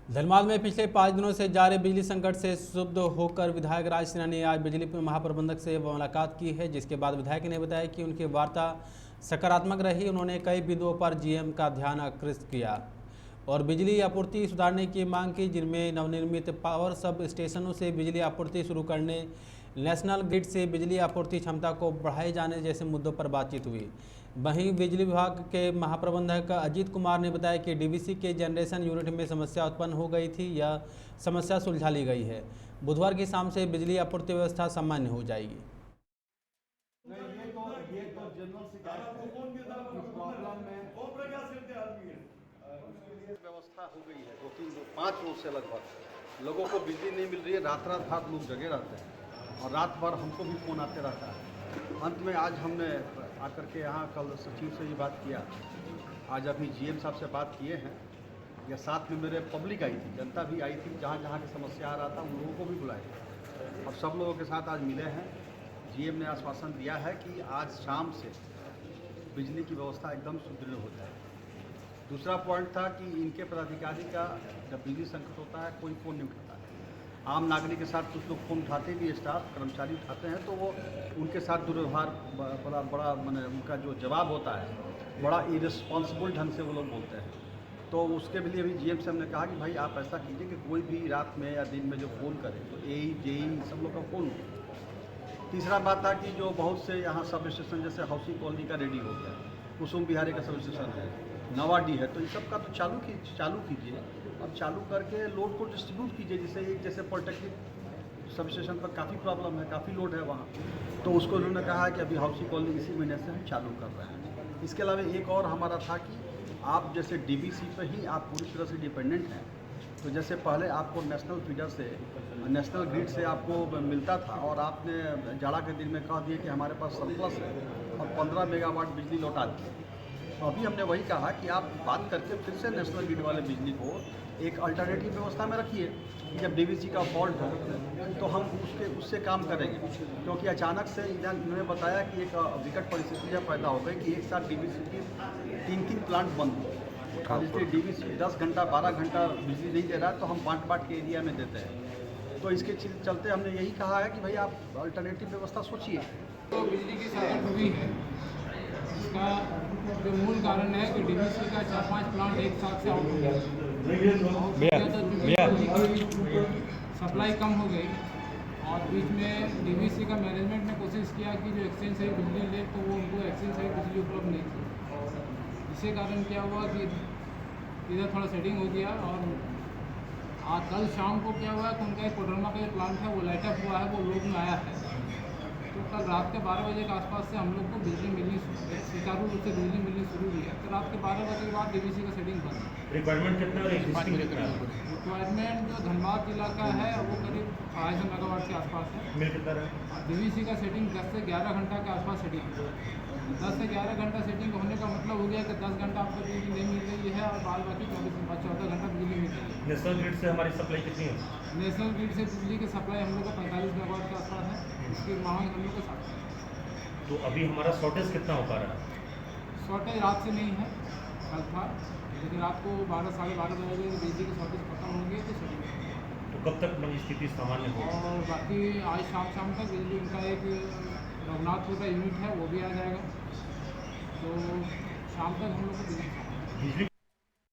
धनबाद में पिछले 5 दिनों से जारी बिजली संकट से क्षुब्ध होकर विधायक राज सिन्हा ने आज बिजली महाप्रबंधक से मुलाकात की है, जिसके बाद विधायक ने बताया कि उनकी वार्ता सकारात्मक रही। उन्होंने कई बिंदुओं पर जीएम का ध्यान आकृष्ट किया और बिजली आपूर्ति सुधारने की मांग की, जिनमें नवनिर्मित पावर सब स्टेशनों से बिजली आपूर्ति शुरू करने, नेशनल ग्रिड से बिजली आपूर्ति क्षमता को बढ़ाए जाने जैसे मुद्दों पर बातचीत हुई। वहीं बिजली विभाग के महाप्रबंधक अजीत कुमार ने बताया कि डीवीसी के जनरेशन यूनिट में समस्या उत्पन्न हो गई थी, यह समस्या सुलझा ली गई है। बुधवार की शाम से बिजली आपूर्ति व्यवस्था सामान्य हो जाएगी। व्यवस्था हो गई है 2-5 रोज से लगभग लोगों को बिजली नहीं मिल रही है। रात भर लोग जगे रहते हैं और रात भर हमको भी फ़ोन आते रहता है। अंत में आज हमने आकर के यहाँ कल सचिव से ये बात किया, आज अभी जीएम साहब से बात किए हैं। या साथ में मेरे पब्लिक आई थी, जनता भी आई थी, जहाँ जहाँ की समस्या आ रहा था उन लोगों को भी बुलाया। अब सब लोगों के साथ आज मिले हैं। जीएम ने आश्वासन दिया है कि आज शाम से बिजली की व्यवस्था एकदम सुदृढ़ हो जाए। दूसरा पॉइंट था कि इनके पदाधिकारी का जब बिजली संकट होता है कोई फ़ोन नहीं उठाता है। आम नागरिक के साथ कुछ लोग फ़ोन उठाते भी, स्टाफ कर्मचारी उठाते हैं, तो वो उनके साथ दुर्व्यवहार बड़ा मैंने उनका जो जवाब होता है बड़ा इरेस्पॉन्सिबल ढंग से वो लोग बोलते हैं। तो उसके लिए भी जीएम से हमने कहा कि भाई आप ऐसा कीजिए कि कोई भी रात में या दिन में जो फ़ोन करे तो एई जेई सब लोग का फ़ोन हो। तीसरा बात था कि जो बहुत से यहाँ सब स्टेशन जैसे हाउसिंग कॉलोनी का रेडी हो गया, कुसुम बिहारी का सब स्टेशन है, नवाडी है, तो इस सब का तो चालू कीजिए और चालू करके लोड को डिस्ट्रीब्यूट कीजिए। जैसे पॉलिटेक्निक सब स्टेशन पर काफ़ी प्रॉब्लम है, काफ़ी लोड है वहाँ, तो उसको उन्होंने कहा है कि अभी हाउसिंग कॉलोनी इसी महीने से हम चालू कर रहे हैं। इसके अलावा एक और हमारा था कि आप जैसे डीवीसी पर ही आप पूरी तरह से डिपेंडेंट हैं, तो जैसे पहले आपको नेशनल फीडर से नेशनल ग्रिड से आपको मिलता था और आपने जाड़ा के दिन में कह दिए कि हमारे पास सरप्लस है और 15 मेगावाट बिजली लौटा दी। तो अभी हमने वही कहा कि आप बात करके फिर से नेशनल ग्रिड वाले बिजली को एक अल्टरनेटिव व्यवस्था में रखिए। जब डीवीसी का फॉल्ट हो तो हम उससे काम करेंगे, क्योंकि अचानक से इन्होंने बताया कि एक विकट परिस्थितियाँ पैदा हो गई कि एक साथ डीवीसी की 3 प्लांट बंद हो, इसलिए डीवीसी 10 घंटा 12 घंटा बिजली नहीं दे रहा है, तो हम बांट के एरिया में देते हैं। तो इसके चलते हमने यही कहा है कि भाई आप अल्टरनेटिव व्यवस्था सोचिए। तो बिजली की संकट हुई है, इसका जो मूल कारण है कि डीवीसी का 4-5 प्लांट एक साथ से आउट हो गया, सप्लाई कम हो गई और बीच में डीवीसी का मैनेजमेंट ने कोशिश किया कि जो एक्सचेंज से बिजली ले तो वो उनको एक्सचेंज से बिजली उपलब्ध नहीं थी। इसी कारण क्या हुआ कि इधर थोड़ा सेटिंग हो गया और आज कल शाम को क्या हुआ कि उनका एक कोडरमा का जो प्लांट है वो लाइट अप हुआ है, वो लोड में आया है। तो कल रात के 12 बजे के आसपास से हम लोग को बिजली मिलनी सुचारू रूप से बिजली मिलनी शुरू हुई है। तो रात के 12 बजे के बाद डीवीसी का सेटिंग बंद है। रिक्वायरमेंट कितना रिक्वायरमेंट जो धनबाद जिला का है वो करीब 250 मेगावाट के आसपास है। डीवीसी का सेटिंग 10 से 11 घंटा के आसपास सेटिंग है। 10 से 11 घंटा सेटिंग होने का मतलब हो गया कि 10 घंटा आपको बिजली नहीं मिल रही है और बाद बाकी 14 घंटा बिजली मिल रही है। नेशनल ग्रिड से हमारी सप्लाई कितनी है? नेशनल ग्रिड से बिजली की सप्लाई हम लोग का 45 मेगावाट के आसपास है, इसकी मांग हम लोग को 60 है। तो अभी हमारा शॉर्टेज कितना हो पा रहा है? शॉर्टेज रात से नहीं है, कल था, लेकिन रात को 12 साढ़े 12 बजे बिजली की शॉर्टेज खत्म हो गई तो सेटिंग। तो कब तक स्थिति सामान्य होगी? और बाकी आज शाम तक बिजली उनका एक रघुनाथपुर का यूनिट है वो भी आ जाएगा, तो शाम तक हम लोग को बिजली